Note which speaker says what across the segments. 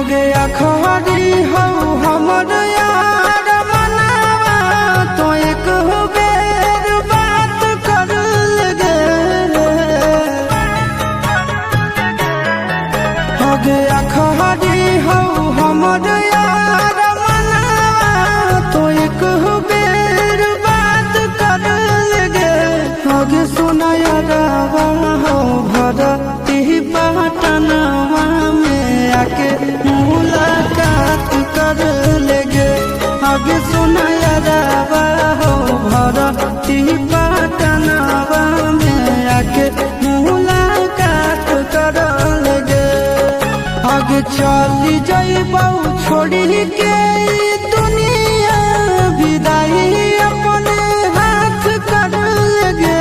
Speaker 1: गया खरी हो हमर यार मनावा तो एक बेर बात कर लगे हो गया खरी हो हमर यार मनावा तो एक बेर बात कर लगे हो गे सुना यारवा हो भरती पटनवा में आके मुलाकात कर लेगे आगे सुना यारवा हो भरती पटनवा में आके मुलाकात कर लेगे आगे चली जाइबौ छोड़ी के दुनिया विदाई अपने हाथ कर लेगे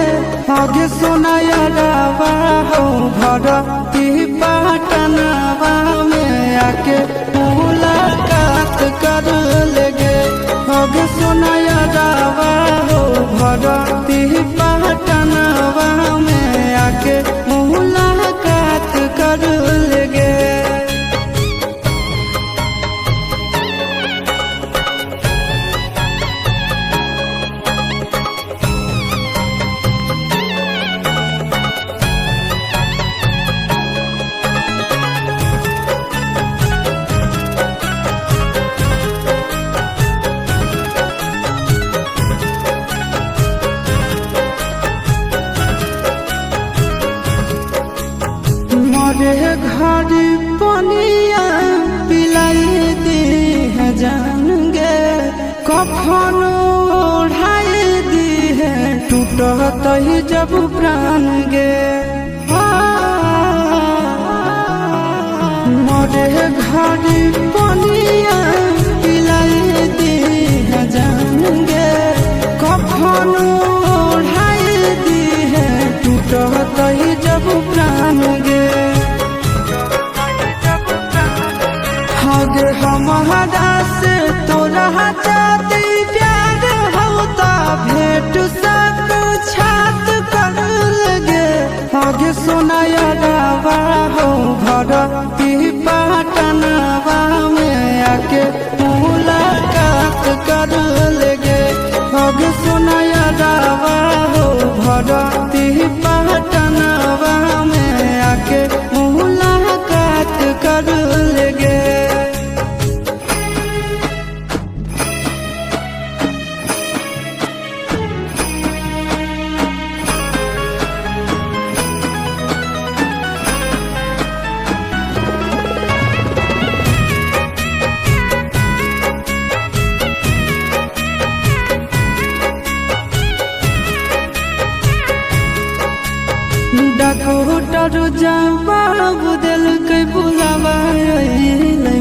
Speaker 1: आगे सुना यारवा हो भरती पटनवा में आके मुलाकात कर लेगे आगे सुना यारवा हो भरती पटनवा में आके मुलाकात कर लेगे। मरे घर पनिया पिलाई दी है जान गे कफन ओढ़ाई दी है टूटत ही जब प्राण गे मरे घर पनिया पिलाई दी है जान गे कफन ओढ़ाई दी है टूटत ही जब प्राण गे आगे हमारा से तोरा चाहती प्यार होता भेंट सब छात कर लगे आगे सुना यारवा हो भरती पटनवा में आके मुलाकात कर लेगे आगे सुना यारवा हो भरती पटनवा में आके मुलाकात कर लेगे। डॉक्टर जवाब दिल के बुलावा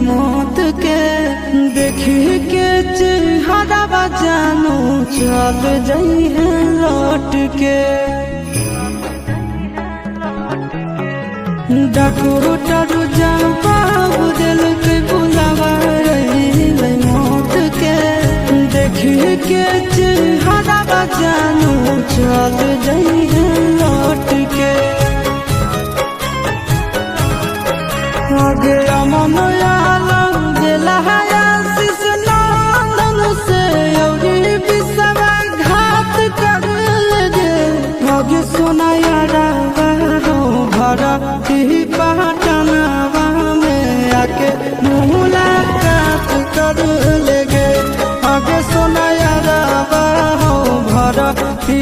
Speaker 1: मौत के देखी के चेहरा जानू चल जाई है लौट के डॉक्टर जवाब दिल के बुलावा मौत के देखी के चेहरा जानू चल जाई है लौट के आगे अमन आलम दिलहाया शिश नंदन से योगी विश्वा घात कर लगे आगे सुना यारवा हो भरती पटनवा में आके मुलाकात कर लेगे आगे सुना यारवा हो भरती